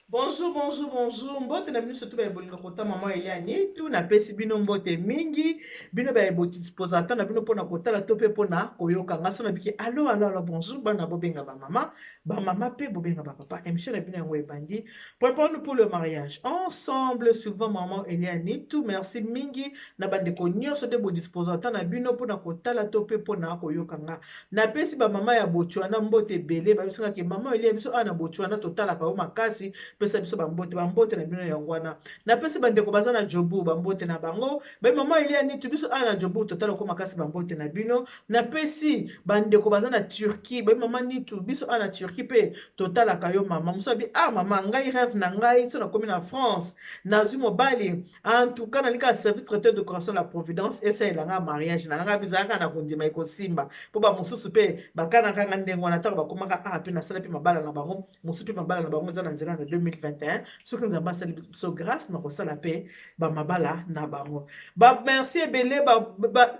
Bonjour, bonjour, bonjour. Mbote na bino surtout ba ebolinga kota mama Eliane. Tu na pesi bino mbote mingi. Bino ba eboti disposata na bino pona kotala to pe pona koyoka ngaso na biki. Allo, bonjour. Bana bobenga ba mama. Ba mama pe bobenga ba papa. Émission na bino yango ebandi. Prépare-nous pour le mariage. Ensemble, souvent maman Eliane. Tout merci mingi. Na bande ko nyonso de bo disposata na bino pona kotala to pe pona koyoka nga. Na pesi ba mama ya bochwana mbote bele. Ba biso ke mama Eliane biso ana bochwana totala ka o makasi. Pesa biso bambote na bino yango wana napesi bandeko baza na jobu bambote na bango bamama Eliane tu biso ana jobu totala ko makasi bambote na bino napesi bandeko baza na Turquie bamama nitu biso ana Turquie pe totalaka yo mama mosabi mama ngai rêve na ngai so nakomi na France nazwi mobali en tout cas nalinga service traiteur de coration la Providence esalelanga mariage na ngai bizalaka na kondima ekosimba mpo bamosusu mpe bakanaka nga ndenge wana ntango bakomaka mpe nasala mpe mabala na bango mosusu mpe mabala na bango eza na nzela na 2021 soki nzambe asali biso grâce na kosala mpe bamabala na bango bamerci ebele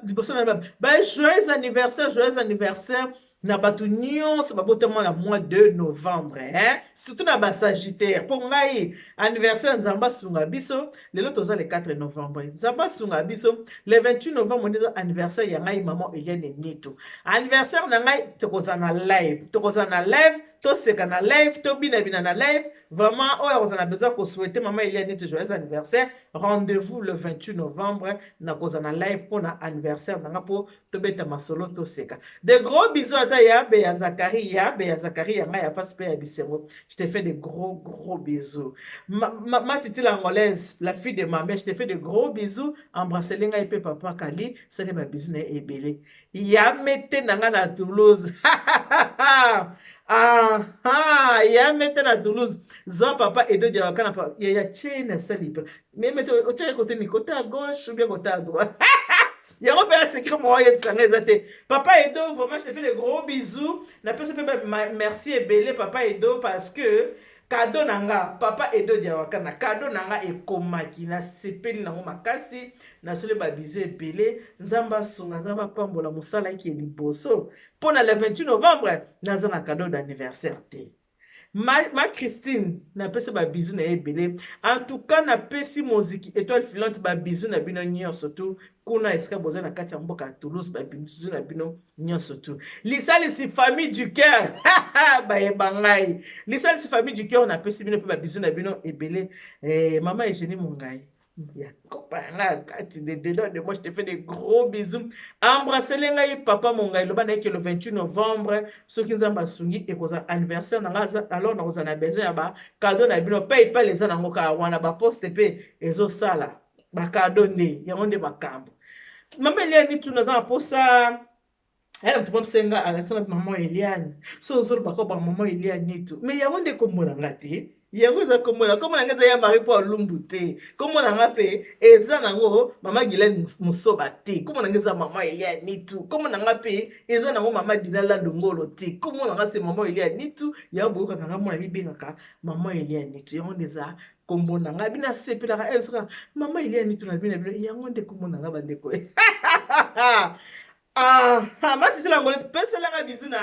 liboso na joyeux anniversaire na bato nyonso babotama na mois de novembre surtout na basagittaire mpo ngai anniversaire nzambe asunga biso lelo toza le 4 novembre nzambe asunga biso le 28 novembre nde eza anniversaire ya ngai mama Eliane Nito anniversaire na ngai tokoza na live toseka na live tobinabina na live vraiment oyo akozala besoin kosouhaiter mama Eliane Nito joyeux anniversaire rendez-vous le 28 novembre nakoza na live mpona anniversaire nanga mpo tobeta masolo toseka de gros bisous ata yabe ya Zakari yanga ya pasi mpe ya bisengo je te fais de gros bisous ma titi l'angolaise la fille de ma mère je te fais de gros bisous embrasseli ngai mpe papa Kali sali ba bisous na ebele ya mete nanga na Toulouse ya mete na Toulouse zwa papa Edo dia wakana pa ya chene salipe mais mete ocha côté ni côté à gauche ou bien côté à droite yango mpe asekre moa oyebisanga eza te papa Edo vraiment je te fais de gros bisous napesi mpe merci ebele papa Edo parce que kado na nga papa Edo diawakana kado na nga ekomaki nasepeli nango makasi nasoli babizu ebele nzambe asunga nzambe apambola mosala eki liboso mpona le 28 novembre naza na kado d'anniversaire te ma Christine napesi babizu na ye ebele en tout cas napesi moziki étoile filante babizu na bino nyonso tu kuna esika boza na kati ya mboka ya Toulouse babizu na bino nyonso tu lisalisi famille du cœur bayeba ngai lisalisi famille du cœur napesi bino mpe babizu na bino ebele mama Eugénie Mongai ya kopanga kati de moi je te fais des gros bisous embrassez-le ngai papa Mongai loba na ke le 28 novembre soki nzambe asungi ekozala anniversaire na nga alors nakozala na besoin ya bakado na bino paypal eza nango kaka wana baposte mpe ezosala bakado nde yango nde makambo mama Eliane tu naza na posa ela mutu mosenga alatisanga mama Eliane so ozoloba ko ba mama Eliane tu mais yango nde komona nga te yango eza komona nga eza ya mari po alumbu te komona nga mpe eza nango mama Gilene Musoba te komona nga eza mama Eliane tu komona nga mpe eza nango mama Dina Lando Ngolo te komona nga se mama Eliane tu ya boyokaka nga mona mibengaka mama Eliane tu yango nde eza kombo na nga bina sepelaka soka mama Eliane tu na bino yango nde kombo na nga bandeko matisi lango peselanga bizu na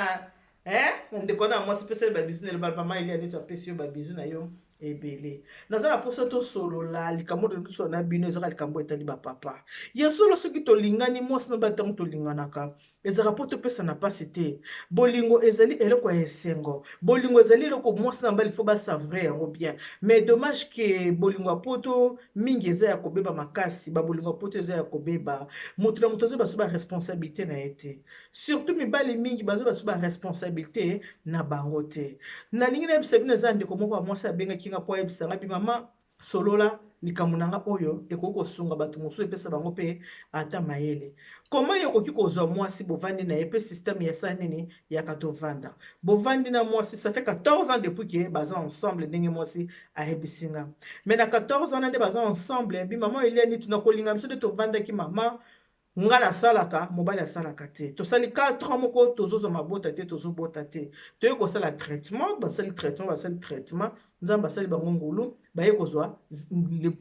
ndeko na mwasi peseli babizu na elobala mama Eliane tu apesi yo babizu na yo ebele naza na poso tosolola likambo toso na bino ezaka likambo etali bapapa ya solo soki tolingani mwasi na bali ntango tolinganaka ezaka mpo topesa na pasi te bolingo ezali eloko ya esengo bolingo ezali eloko mwasi na bali fo basavre yango bien mais dommage ke bolingo ya poto mingi eza ya kobeba makasi babolingo ya poto eza ya kobeba moto na moto azo baso baresponsabilité na ye te surtout mibali mingi bazo baso baresponsabilité na bango te nalingi nayebisa bino eza ndeko moko ya mwasi abengaki nga mpo ayebisanga bi mama solola likambo na nga oyo ekoki kosunga bato mosusu epesa bango mpe ata mayele koma yo okoki kozwa mwasi bovandi na ye mpe systeme ya sala nini yaka tovanda bovandi na mwasi ça fait 14 ans depuis ke baza ensemble ndenge mwasi ayebisi nga mais na 14 ans nde baza ensemble bi mama Eliane tuna kolinga biso nde tovandaki mama nga nasalaka mobali asalaka te tosali 4 ans moko tozozwa mabota te tozobota te toye kosala traitement basali traitement nzambe basali bango ngulu baye kozwa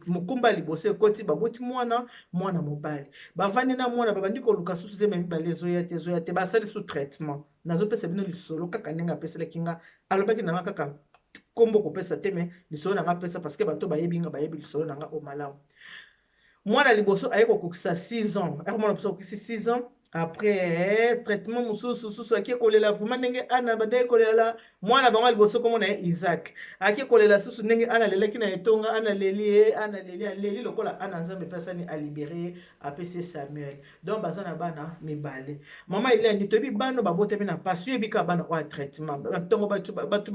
mokumba liboso ekoti baboti mwana mobali bavandi na mwana babandi koluka susu zema mibale ezoya te basali sous traitement nazopesa bino lisolo kaka ndenge apeselaki nga alobaki nanga kaka kombo kopesa te me lisolo nanga pesa parce que bato bayebi nga bayebi lisolo nanga o malamu. Mwana liboso aye kokokisa 6 ans mwana liboso kokisi 6 ans après traitement mosusu ake kolela vraiment ndenge ana bande kolela mwana bango liboso kombo na ye Isaac ake kolela susu ndenge ana lelaki na etonga ana leli aleli lokola ana nzambe pesani alibere apesi Samuel. Donc baza na bana mibale mama Eliane toyebi bano babotami na pasi yebika bana wa traitement ntongo batu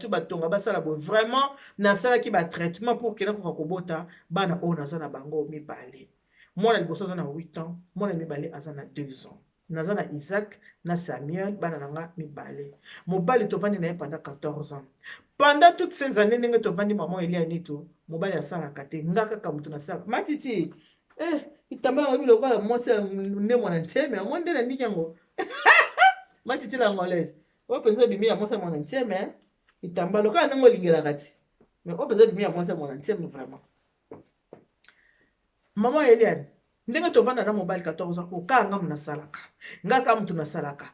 batonga basala bo vraiment nasalaki ba traitement pour kena koka kobota bana oyo naza na bango mibale. Mwana liboso aza na 8 ans mwana mibale aza na 2 ans naza na Isaac na Samuel bana nanga mibale mobali tovandi na ye pendant 14 ans. Pendant toutes ces années ndenge tovandi mama Eliane to mobali asalaka te nga kaka mutu nasalaka matiti itambala mabi lokola mwasi ne mwana nteme amwe nde na ndiki yango matiti la ngolaise oyo mpenza bimi ya mwasi mwana nteme itambala lokola ndenge olingelaka ti mais oyo mpenza bimi ya mwasi mwana nteme vraiment. Mama Eliane ndenge tovanda na mobali 14 ans okanga munasalaka nga kaka mutu nasalaka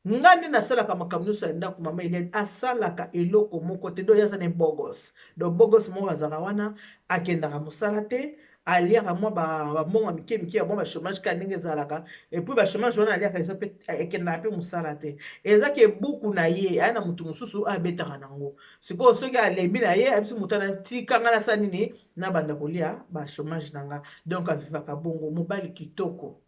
nga nde nasalaka makambo nyonso ya ndako. Mama Eliane asalaka eloko moko te do yaza na bogos do bogos moko azalaka wana akendaka mosala te aliaka mwa bambongo mike ya mwa chômage ka ndenge ezalaka epuis bachômage wana aliaka eza mpe ekendaka mpe mosala te ezaki ebuku na ye aya na mutu mosusu abetaka nango sikoyo soki alembi na ye abisi motu anatikanga nasala nini nabanda kolia bachômage na nga. Donc avivaka bongo mobali kitoko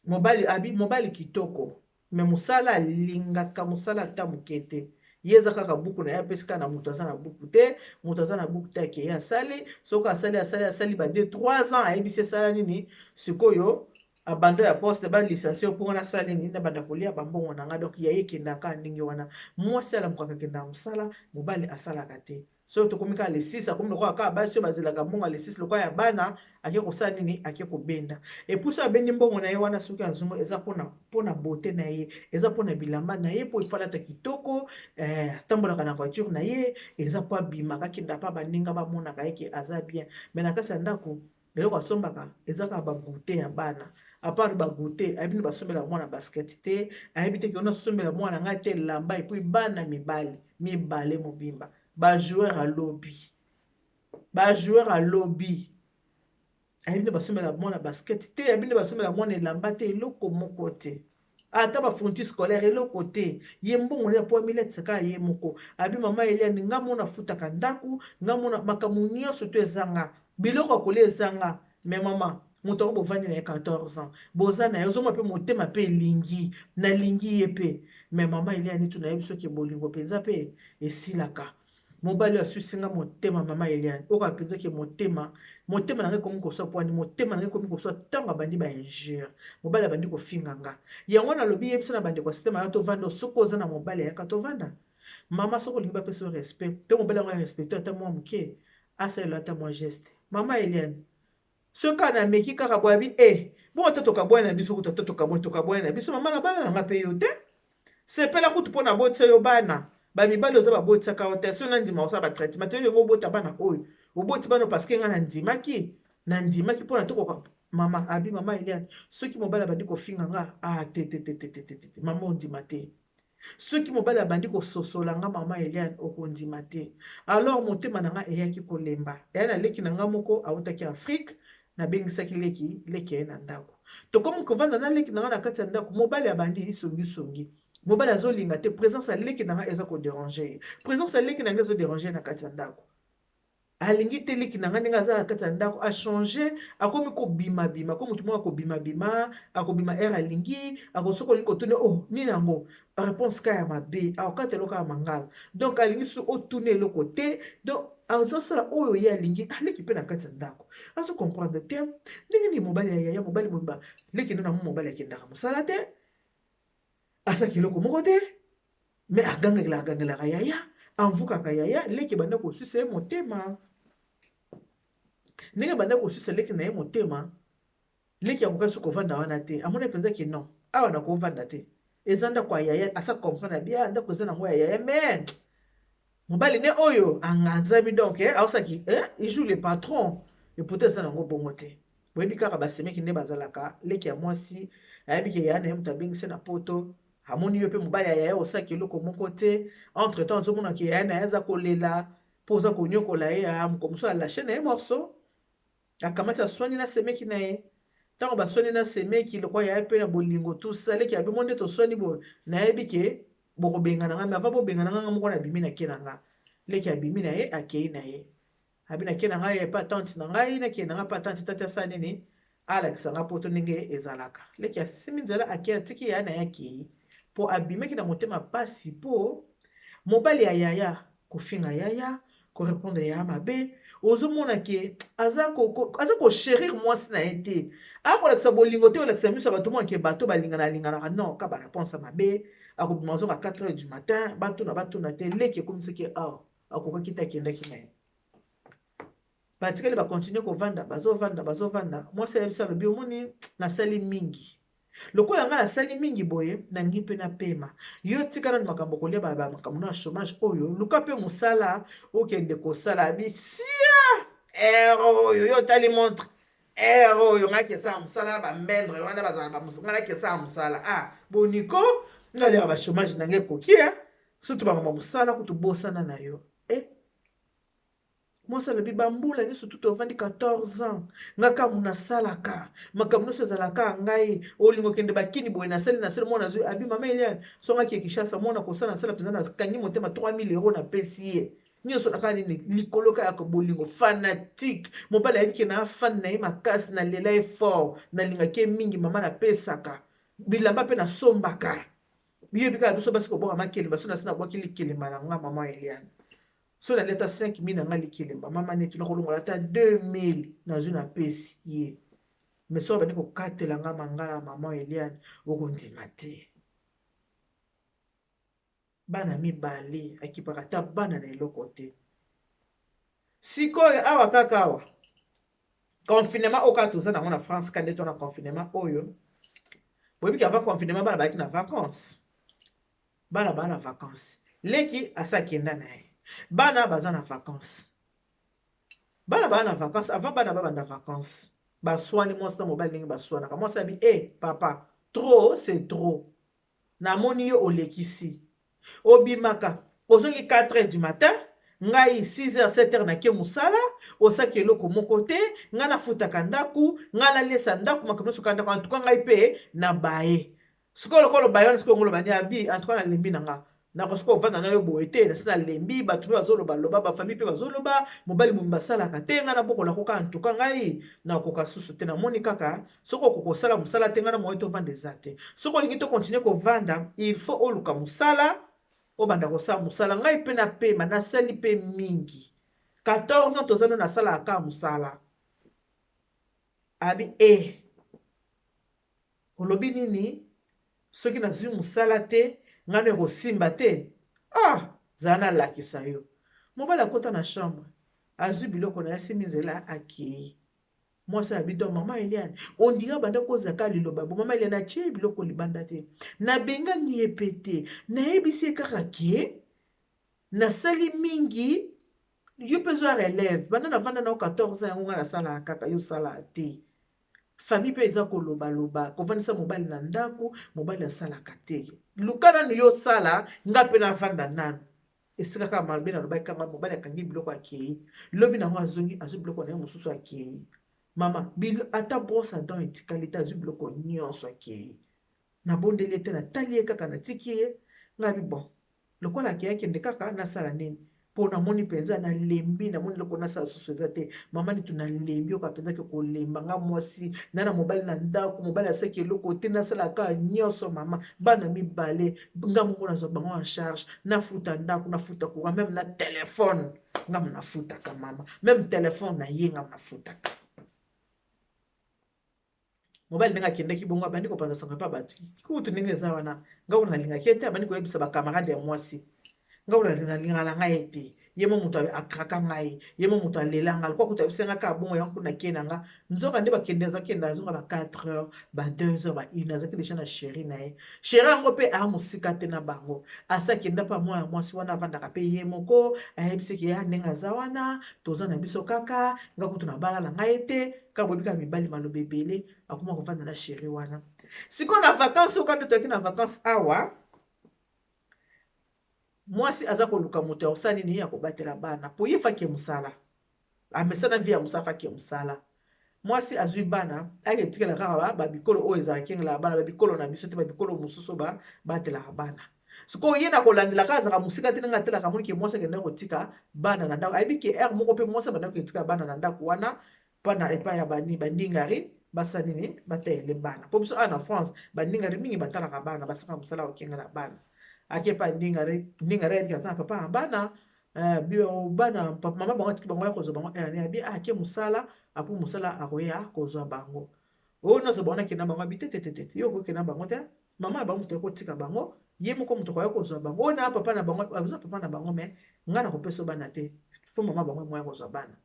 mobali kitoko me mosala alingaka mosala ata moke te ye eza kaka buku na ye apesi kaka na moto aza na buku te moto aza na buku te akeye asali soki asali ba 2-3 ans ayebisi esala nini sikoyo abando ya poste balicencie mpo wana asala nini nabanda kolia bambongo na nga. Donc yaye ekendaka ndenge wana mwasi alamukaka akendaka mosala mobali asalaka te. So tokomi kaka le 6 akomi lokola kaka basi oyo bazelaka mbongo le 6 lokola ya bana ake kosala nini ake kobenda epuis so abendi mbongo na ye wana soki azongo eza mpona bote na ye eza mpona bilamba na ye mpo efalata kitoko atambolaka na voiture na ye eza mpo abimaka akenda mpa baninga bamonaka yeke aza bien. Me na kati ya ndako eloko asombaka eza kaka bagute ya bana apart bagute ayebi nde basombela mwana basket te ayebi te keona sombela mwana ngai te elamba epuis bana mibale mobimba bajoueur alobi ayebi nde basombela mwana basket te ayebi nde basombela mwana elamba te eloko moko te ata bafourniture scolaire eloko te ye mbongo nde po milete kaka ye moko abi mama Eliane nga mona futaka ndaku nga mona makambo nyonso to ezanga biloko akolia ezanga me mama moto yango bovandi na ye 14 ans boza na ye ozomona mpe motema mpe elingi nalingi ye mpe me mama Eliane tu nayebi soki bolingo mpenza mpe esilaka. Mobali asusinga motema mama Eliane oka penzaki motema na ngai komi koswa poani motema na ngai komi koswa ntango abandi ba injure mobali abandi kofinga nga yango nalobi yebisa na bande kwa sistema ya tovanda soko oza na mobali ayaka tovanda mama soko olingi bapesa respect mpe mobali yango ya respecte ata mwa moke asalela ata mwa geste. Mama Eliane soki na meki kaka boyabi bongo ta tokabwani na biso kuta ta tokabwani na biso mama na bana na nga mpe yo te sepela kutu mpo na botisa yo bana bamibali oza babotisaka yo te so nandima osala batraitement to yango obota bana oyo oboti bana parce que nga nandimaki mpo na tokoka mama abi mama Eliane soki mobali abandi kofinga nga te mama ondima te soki mobali abandi kososola nga mama Eliane okondima te. Alors motema na nga eyaki kolemba eya na leki na nga moko awutaki Afrique nabengisaki leki aye na ndako tokomi kovanda na leki na nga na kati ya ndako mobali abandi songi mobali azolinga te présence ya leki na nga eza kodéranger présence ya leki na nga ezodéranger na kati ya ndako alingi te leki na nga ndenge aza na kati ya ndako achange akomi kobimabima ko motu moko akobima aire alingi akosoki olingi kotune nini yango réponse ka ya mabe akokata eloko ya mangala donc alingi so otune eloko te donc azosala oyo ye alingi aleki mpe na kati ya ndako azocomprendre te ndenge nini mobali ya yaya mobali moyimba leki ndo na mo mobali akendaka mosala te asaki eloko moko te me agangelaka yaya amvukaka yaya leki banda kosusa ye motema ndenge banda kosusa leki na ye motema leki akokasi kovanda wana te amona mpenzaki non awa na kovanda te eza ndako ya yaya asa comprendre bien ndako eza nango ya yaya me mobali ne oyo anganzami donc aosaki il joue le patron epote eza nango bongo te boyebi kaka basemeki nde bazalaka leki ya mwasi ayebi ke yaya na ye moto abengisi na poto amoni yo pe mobali ya yaya osaki eloko moko te entre temps ozomona ke yaya na ye aza kolela mpo oza konyokola ye mokomoso alashe na ye morso akamati aswani na semeki na ye ntango baswani na semeki lokwa yaya mpe na bolingo tusa leki abimo nde toswani boye nayebi ke bokobengana nga me ava bobengana nga moko na bimi na ke na nga leki abimi na ye akei na ye abi na ke na ngai epa tante na ngai nakei na nga mpa tante tati asala nini alakisa nga poto ndenge ezalaka leki asimi nzela akei atiki yaya na ye akei mpo abimaki na motema pasi mpo mobali ya yaya kofinga yaya korépondre yaya mabe ozomona ke aza koshérir mwasi na ye te akolakisa bolingo te olakisa miso ya bato monake bato balinganaka non ka baréponse mabe akobima ozonga 4h du matin batuna te leki ekomisaki awa akokaki te akendaki na ye batikali bakontinue kovanda bazovanda mwasi ayebisa alobi omoni nasali mingi lokola ngai nasali mingi boye nangi mpe napema yo tika nani makambo kolia makambo na chômage oyo luka mpe mosala okende kosala bisia oyo yo tali montre oyo ngai kesala mosala bambendre wana bazala ngai kesala mosala boniko ngai aliaka bachômage nange ekokia surtout bamama mosala kutu bosana na yo mwasi alobi bambula nyonso tutu ovandi 14 ans ngaka munasalaka makambo nyonso ezalaka ngai olingo kende bakini boye nasali mwana azwi abi mama Eliane songaki ekishasa mwana kosala nasala mpenza nakangi motema 3000 € napesi ye nyonso nakala nini likolo kaka bolingo fanatique mobali ayebi ke na afandi na ye makasi nalela ye fort nalingaki ye mingi mama napesaka bilamba mpe nasombaka yebi kaka biso basi kobwaka makelemba so nasi nabwaki likelemba na nga mama Eliane so naleta 5000 na nga likelemba mama neti nakolongola ata 2000 nazwi napesi ye me so bandi kokatela nga mangala mama Eliane okondima te bana mibale akipaka ata bana na eloko te sikoyo awa kaka awa confinement oyo kaka toza nango na France kande to na confinement oyo boyebi ke avant confinement bana bayaki na vacances bana baa na vacances leki asa akenda na ye bana baza na vacances bana baa na vacances avant bana babanda vacances baswani mwasi na mobali ndenge baswanaka mwasi abi papa trop c'est trop namoni yo olekisi obimaka ozongi 4h du matin ngai 6h 7h nake mosala osaki eloko moko te ngai nafutaka ndaku ngai nalesa ndaku makambo nyonso kaka ndaku antuka ngai mpe na baye sikoyo lokolo baye wana sikoyo ngoloba ni abi antuka nalembi na nga nakosoka ovanda na yo boye te nasi nalembi bato mpe bazolobaloba bafamille mpe bazoloba mobali momi basalaka te ngai nabokola koka antuka ngai nakoka susu te namoni kaka soki okoki kosala mosala te ngai na moye tovanda eza te soki olingi tokontinue kovanda il faut oluka mosala obanda kosala mosala ngai mpe napema nasali mpe mingi 14 ans toza no nasalaka kaka mosala abi olobi nini soki nazwi mosala te ngai no ekosimba te zala nalakisa yo mobali akota na chambre azwi biloko na ye asimi nzela akei mwasi abi donc mama Eliane ondira banda kozaka liloba bo mama Eliane atie biloko libanda te nabengani ye pe te nayebisi ye kaka ke nasali mingi yo mpe zwa relève banda navanda nao 14 ans yango ngai nasalaka kaka yo osala te famille mpe eza kolobaloba kovandisa mobali na ndako mobali asalaka te luka nanu yo osala ngai mpe navanda nanu esika kaka mabe nalobaki kanga mobali akangi biloko akei lobi nango azongi azwi biloko na ye mosusu akei mama ata brosse à dents etikali te azwi biloko nyonso akei nabondeli ete natali ye kaka natiki ye ngai bon lokola akei akende kaka nasala nini mpo namoni mpenza nalembi namoni eloko nasala susu eza te mama nitu nalembi oka mpenzaki kolemba nga mwasi na mobali na ndako mobali asaki eloko te nasalaka nyonso mama bana mibale nga moko nazwa bango en charge nafuta ndako nafuta courant meme na telefone nga nafutaka mama meme telefone na ye nga nafutaka mobali ndenge akendaki bongo abandi kopanza sango mpa bato kutu ndenge eza wana nga kuna nalingaki ete abandi koyebisa bakamarade ya mwasi nga kuna nalingaka na ngai ete yemo muto akraka ngai yemo muto alelanga kwa kuta bisenga ka bongo yangu na kenanga nzoka nde bakende za kenda zonga ba 4 heures ba 2 heures ba 1 heures za na chéri na ye chéri yango pe a musika te na bango asa kenda pa mwa mwasi wana avandaka pe ye moko ayebiseki ya ndenga za wana toza na biso kaka nga kutu na bala na ngai te ka bobika mibali malobe ebele akoma kovanda na chéri wana siko na vacances okande toki na vacances awa mwasi aza koluka moto ya osala nini ya kobatela bana po ye faki ya mosala amesana vi ya mosala faki ya mosala mwasi azwi bana aketikela kaka babikolo oyo ezalaki ngela bana babikolo na biso te babikolo mosusu batelaka bana sikoyo ye na kolandela kaka azaka mosika te ndenge atelaka monike mwasi akenda kotika bana na ndako ayebi ke ere moko mpe mwasi abandaki kotika bana na ndako wana mpana epai ya bandingari basa nini batele bana po biso awa na France bandingari mingi batalaka bana basaka mosala kokengela bana akepa ndingari ayebiki aza na papa na bana bana mama bango atiki bango ya kozwa bango abi ake mosala apo mosala akoya kozwa bango oyo nyonso bango nakenda bango abi tetetete yo okokenda bango te mama na bango moto akotika bango ye moko moto akoya kozwa bango oyo na papa na bango azwa papa na bango me ngai nakopesa bana te fo mama bango moya kozwa bana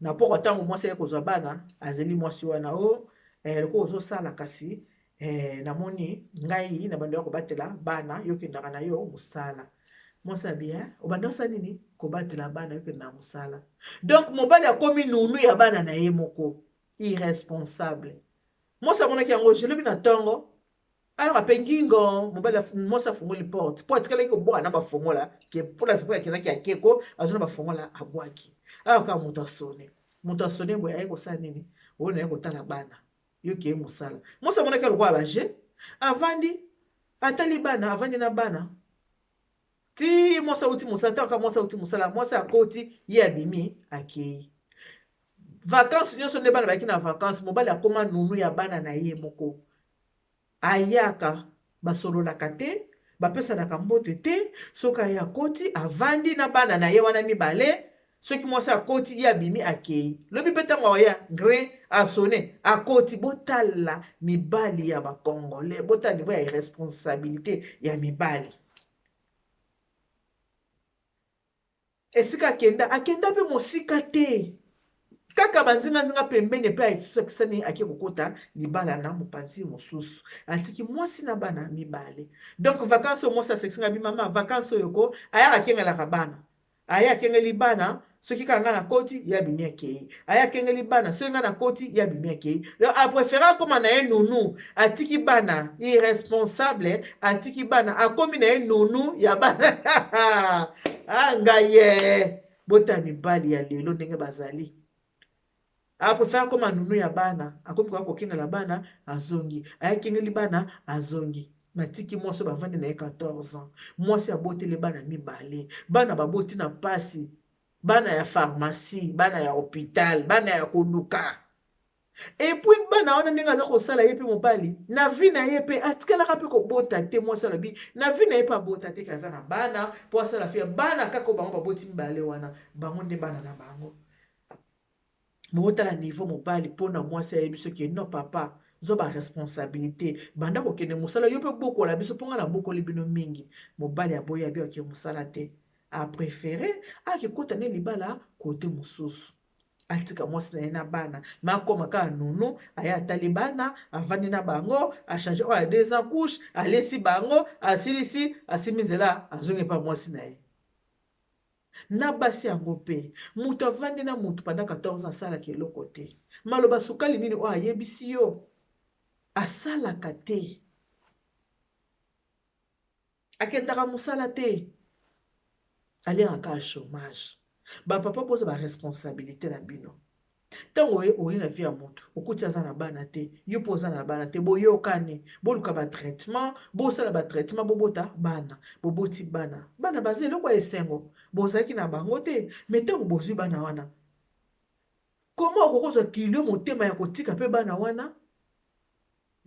na poko ntango mwasi aye kozwa bana azeli mwasi wana o loko ozosala kasi namoni ngai na bando ya kobatela bana yokendaka na yo mosala mwasi abia obanda osala nini kobatela bana yokenda na mosala donc mobali akomi nunu ya bana na ye moko irresponsable mwasi amonaki yango jelobi na ntongo ayoka mpe ngingo mobali mwasi afungoli porte po atikalaki kobwaka na bafongola ke mpolasi po akezaki akeko azwi na bafongola abwaki ayoka moto asone boye aye kosala nini oyo na ye kotala bana yoki ye mosala mwasi amonaki alokwa baje avandi atali bana avandi na bana ti mwasi auti mosala ntangoka mwasi auti mosala mwasi akoti ye abimi akei vacances nyonso nde bana bayaki na vacances mobali akoma nunu ya bana na ye moko ayaka basololaka te bapesanaka mbote te soki aye akoti avandi na bana na ye wana mibale soki mwasi akoti ye abimi akei lobi mpe ntango aya grain asone akoti botala mibali ya bakongolais botala niveau ya irresponsabilité ya mibali esika akenda mpe mosika te kaka banzinga pembeni mpe ayekisani ake kokota libala na mopanzi mosusu atiki mwasi na bana mibale donc vacances oyo mwasi asekisinga bimama vacances oyo ko aya akengelaka bana aya akengeli bana soki kaka nga na koti ya bimi akei aya akengeli bana soki nga na koti ya bimi akei apréféra akoma na ye nunu atiki bana irresponsable atiki bana akomi na ye nunu ya bana ngai bota mibali ya lelo ndenge bazali apréféra akoma nunu ya bana akomi kaka kokengela bana azongi ayakengeli bana azongi natiki mwasi bavandi na ye 14 ans mwasi aboteli bana mibale bana baboti na pasi bana ya pharmacie bana ya hôpital bana ya koluka epuis bana wana ndenge aza kosala ye mpe mobali na vi na ye mpe atikalaka mpe kobota te mwasi alobi na vi na ye mpe abota te kaza na bana mpo asala fia bana kaka bango baboti mibale wana bango nde bana na bango botala niveau mobali mpona mwasi ayebi soki no papa zo baresponsabilité banda kokende mosala yo mpe bokola biso mponga na bokoli bino mingi mobali aboyi abi oke mosala te apréféré akekota ne libala kote mosusu atika mwasi na ye na bana ma akoma kaka nunu aye atali bana avandi na bango achange oyo adesa couche alesi bango asilisi asimi nzela azongi mpa mwasi na ye na basi yango mpe moto avandi na moto pendant 14 asalaka eloko te maloba sukali nini oyo ayebisi yo asalaka te akendaka mosala te aliaka ka chômage bapapa boza baresponsabilité na bino ntango oye na vie ya moto okuti aza na bana te yo mpo oza na bana te boyokani boluka batraitement bosala batraitement bobota bana boboti bana baza eloko ya esengo bozalaki na bango te me ntango bozwi bana wana koma okokozwa kilio motema ya kotika mpe bana wana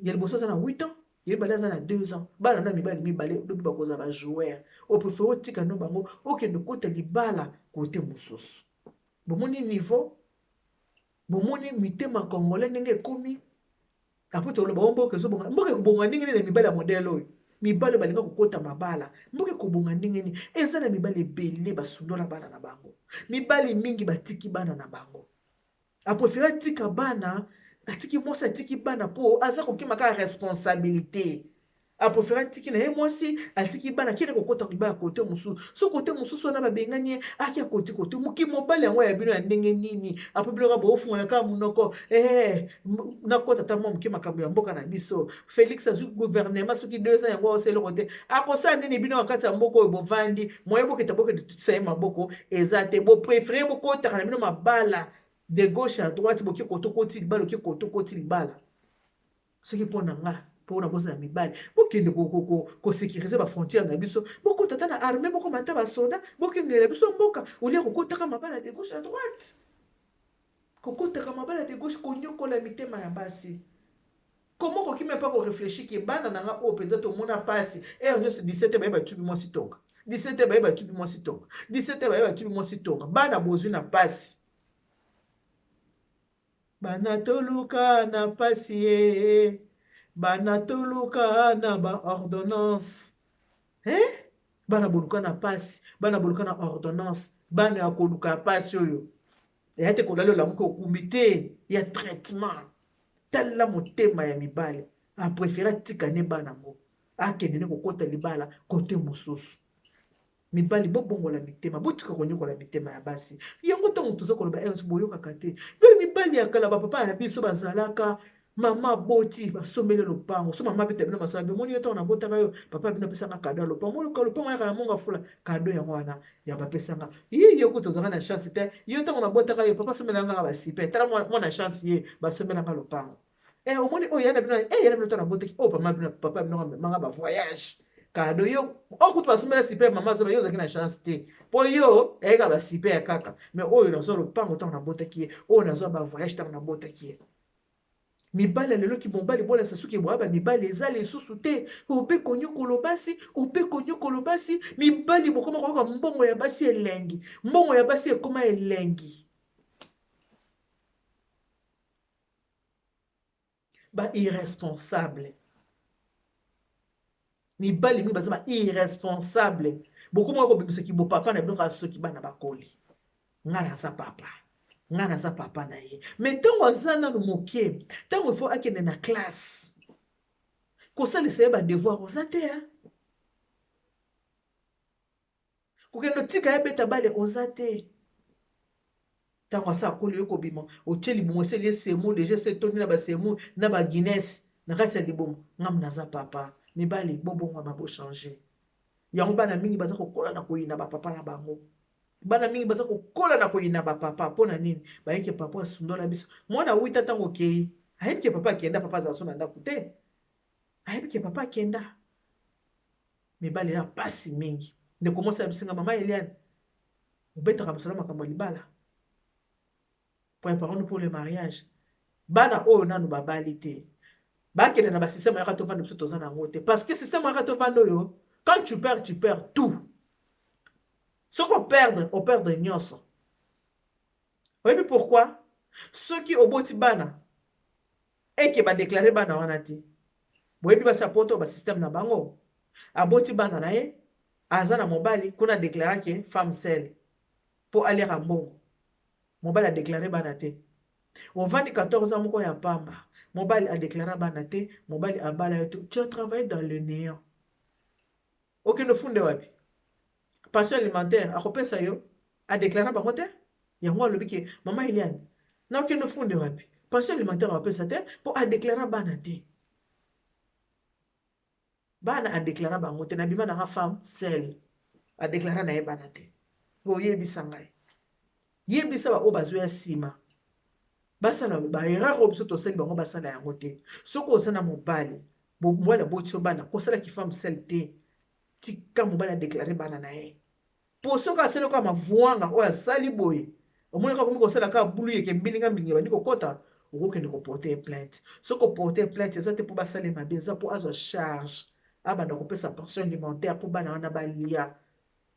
ya liboso aza na 8 ans yebali aza na 2 ans bana na mibali mibale lobi bakoza bajoueur opréféré otika no bango okende kota libala kote mosusu bomoni niveau bomoni mitema congolais ndenge ekomi apo toloba mboka ezobonga mboka ekobonga ndenge nini mibali ya modele oyo mibali balinga kokota mabala mboke kobonga ndenge nini eza na mibali ebele basundola bana na bango mibali mingi batiki bana na bango aprefere atika bana atiki mwasi atiki bana mpo aza kokima kaka responsabilité aprefere atiki na ye mwasi atiki bana kende kokota libala kote mosusu so kote mosusu wana babengani ye aki akoti kote moki mobali yango ya bino ya ndenge nini apre bino kaka bofungola kaka monoko nakota ta mwa moke makambo ya mboka na biso Félix azwi gouvernement soki 2 ans yango osala eloko te akosala nini bino na kati ya mboka oyo bovandi moye boketa bokende tutisa ye maboko eza te boprefere bokotaka na bino mabala de gauche à droite boki kotokoti libala oki kotokoti libala soki mpo na nga mpona bozala mibali bokende kosécurize bafrontière na biso bokotata na armée bokomata basoda bokengela biso mboka olia kokotaka mabala de gauche à droite kokotaka mabala de gauche konyokola mitema ya basi komo kokime mpa korefléchi ke bana na nga oyo mpenza tomona pasi nyonso 17 baye batubi mwasi tonga 17 baye batubi mwasi tonga 17 baye batubi mwasi tonga bana bozwi na pasi bana toluka na pasi ye bana toluka na baordonnance bana boluka na pasi bana boluka na ordonnance bana ya koluka pasi oyo eya te kolalola moke okumbi te ya traitement tala motema ya mibali aprefere atikane bana ngo akende ne kokota libala kote mosusu mibali bobongola mitema botika konyokola mitema ya basi yango ntango toza koloba enso boyokaka te mpe mibali ya kala bapapa na biso bazalaka mama boti basombeli lopango so mama beta bino masala bimoni yo ntango nabotaka yo papa bino apesanga kado ya lopango moluka lopango yaka na monga fula kado yango wana ya bapesanga ye yoku tozanga na chance te yo ntango nabotaka yo papa asombelanga nga basipe tala mwana chance ye basombelanga lopango omoni oyo yana bino ntango nabotaki oyo papa bino manga bavoyage kado yo okutu basombela sipe mama azoba yo ozalaki na chance te mpo yo eyeka basipe ya kaka mais oyo nazwa lopango ntango nabotaki ye oyo nazwa bavoyage ntango nabotaki ye mibali lelo ki mobali bolakisa soki boyaba mibali eza lisusu te ope konyokolo basi ope konyokolo basi mibali bokoma koyoka mbongo ya basi elengi mbongo ya basi ekoma elengi ba irresponsable mibali mingi baza ba irresponsable bokoma kobimisaki bopapa na biloko ya soki bana bakoli nga naza papa nga naza papa na ye me ntango aza nanu moke ntango ifo akende na classe kosalisa ye badevoir oza te kokende otika ye beta bale oza te ntango asa akoli yo kobima otie libumu eseli ye semo deja se toni na basemo na baguinese na kati ya libumu ngamu naza papa mibali bobongwama bochange yango bana mingi baza kokola na koyina bapapa na bango bana mingi baza kokola na koyina bapapa mpo na nini bayeke papa asundola biso mwana wita ntango okei ayebi ke papa akenda papa azala so na ndako te ayebi ke papa akenda mibali ya pasi mingi ndeko mwasi ya bisinga mama Eliane obetaka mosala makambo ya libala préparons-nous pour le mariage bana oyo nanu babali te bakende na basystème yaka tovanda biso toza nango te parce que système yaka tovanda oyo quand tu perds tout soki operdre nyonso oyebi pourquoi soki oboti bana eke badeklare bana wana te boyebi basi apoto basystème na bango aboti bana na ye aza na mobali kuna deklarake femme sel mpo aliaka mbongo mobali adeklare bana te ovandi 14 ans moko ya pamba mobali adeklare bana te mobali abala yo te tu as travaillé dans le néant okende funde wapi pension alimentaire akopesa yo adeklare bango te yango alobi ke mama Eliane na okende funde wapi pension alimentaire akopesa te mpo adeklare bana te bana adeklare bango te nabima nanga femme sel adeklare na ye bana te oyebisa ngai yebisa baoyo bazwi ya nsima basala baerreur oyo biso tosali bango basala yango te soki oza na mobali mobali aboti yo bana kosalaki femme sel te tika mobali adeklare bana na ye mpo soki asali kaka mavwanga oyo asali boye omoni kaka komi kosala kaka bulu yeke mbilinga mbilinga bandi kokota okokende koporte plainte soki oporte plainte eza te mpo basala mabe eza mpo azwa charge abanda kopesa pension alimentaire mpo bana wana balia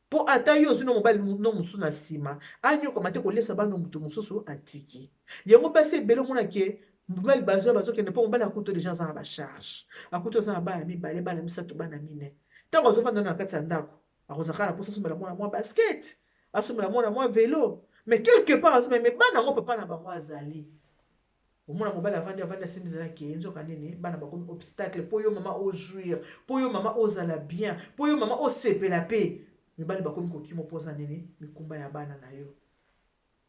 mpo ata yo ozwi no mobali no mosusu na nsima anyokama te kolesa bana moto mosusu atiki yango basi ebele omonake mobali bazo bazokende mpo mobali akuti déjà aza na bacharge akuti aza na bana mibale bana misato bana mine ntango azofanda na kati ya ndako akozala kaka na mposa asomela mwana mwa basket asomela mwana mwa velo mais quelque part azomela me bana yango papa na bango azali omona mobali avandi asimizalaki nzoka nini bana bakomi obstacle mpo yo mama ojouir mpo yo mama ozala bien mpo yo mama osepela mpe mibali bakomi kokima mpoza nini mikumba ya bana na yo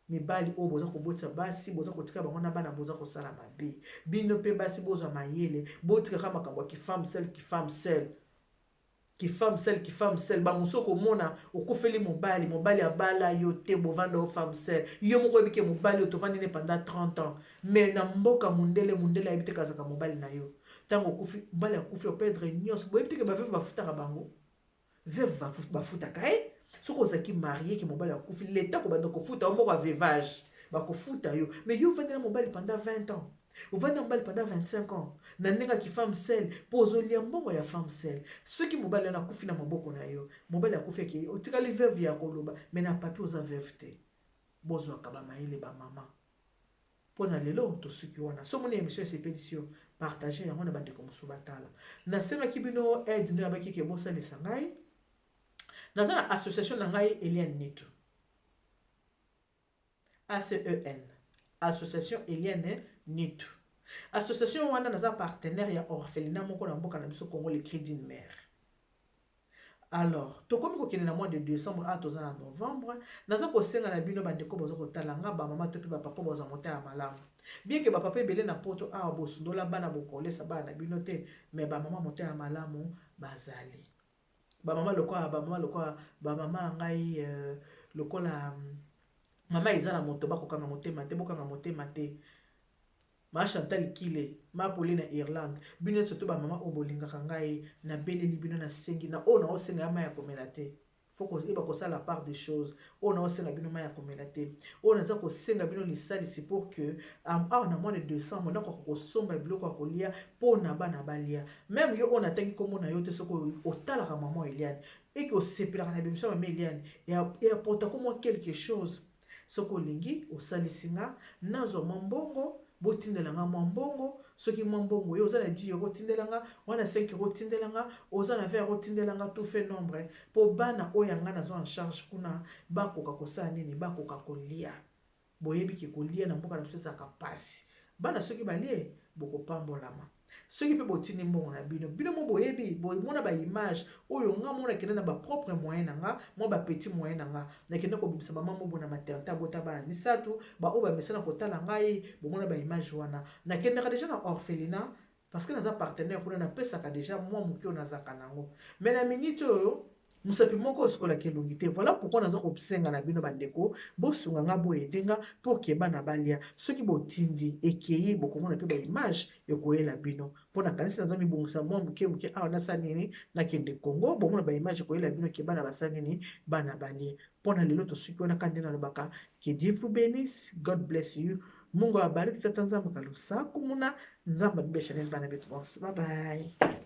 mibali oyo boza kobotisa basi boza kotika bango na bana boza kosala mabe bino mpe basi bozwa mayele botikaka makambo ya kifemme sel bango so komona okufeli mobali abala yo te bovanda o femme sel yo moko oyebike mobali oyo tovandi ne pendant 30 ans mais na mboka mundele ayebi te kazaka mobali na yo ntango okufi mobali akufi opedre nyonso boyebi te ke baveve bafutaka bango veve bafutaka soki ozalaki marie ke mobali akufi leta kobanda kofuta yo moko avevage bakofuta yo mais yo ovandi na mobali pendant 20 ans ovandi na mobali pendant 25 ans na ndenge aki femme sel mpo ozolia mbongo ya femme sel soki mobali wana akufi na maboko na yo mobali akufi eke otikali veve ya koloba mais na papi oza veve te bozwaka bamayele bamama mpo na lelo tosuki wana so moni émission sepédition partage yango na bandeko mosusu batala nasengaki bino aide nde nabaki ke bosalisa ngai naza na association na ngai Eliane Nitu ACEN association Eliane Nitu association wana naza partenaire ya orphelinat moko na mboka na biso Congo le cri d'une mère alors tokomi kokende na mois de décembre a toza na novembre naza kosenga na bino bandeko boza kotala nga bamama to mpe bapapa boza mota ya malamu bien ke bapapa ebele na poto awa bosundola bana bokolesa bana na bino te mais bamama mota ya malamu bazali bamama lokola bamama na ngai lokola mama eza na moto bakokanga motema te bokanga motema te ma Chantal Kile ma Pauline na Irlande bino surtout bamama oyo bolingaka ngai na beleli bino na sengi na oyo na osenga ya mai ya komela te faut koyeba kosala la part des choses oyo na osenga bino mai ya komela te oyo naza kosenga bino lisalisi pour que awa na mois de décembre nakoka kosomba biloko ya kolia mpo na bana balia même yo oyo natangi kombo na yo te soki otalaka mama Eliane eke osepelaka na bémission ya mama Eliane eapota komwa quelque chose soki olingi osalisi nga nazwa mwa mbongo botindela nga mwa mbongo soki mwa mbongo yo oza na 10 euro tindela nga wana 5 euro tindela nga oza na 20 euro tindela nga tout fait nombre mpo bana oyo nga nazwa en charge kuna bakoka kosala nini bakoka kolia boyebi ke kolia na mboka na biso ezalaka pasi bana soki balie bokopambolama soki mpe botindi mbongo na bino mo boyebi bomona baimage oyo nga mona kende na bapropre moyen na nga mwa bapetit moyen na nga nakende kobimisa mama mobo na maternité abota bana misato baoyo bamesana kotala ngai bomona baimage wana nakendaka deja na orphelinat parce que naza partenaire kuna napesaka deja mwa moki oyo nazaka nango mais na minute oyo mosapi moko osikolaki elongi te voilà pourquoi naza kosenga na bino bandeko bosunga nga boyede nga mpo ke bana balia soki botindi ekei bokomona mpe baimage ekoyela bino mpo nakanisi naza mibongisa mwa moke awa nasala nini nakende Congo bomona baimage ekoyela bino ke bana basala nini bana balia mpo na lelo tosuki wana kandi nalobaka ke Dieu vous bénisse, God bless you, Mungu abariki tata nzambe kalusa kumuna nzambe bibeshaneni bana betu bonse bye bye.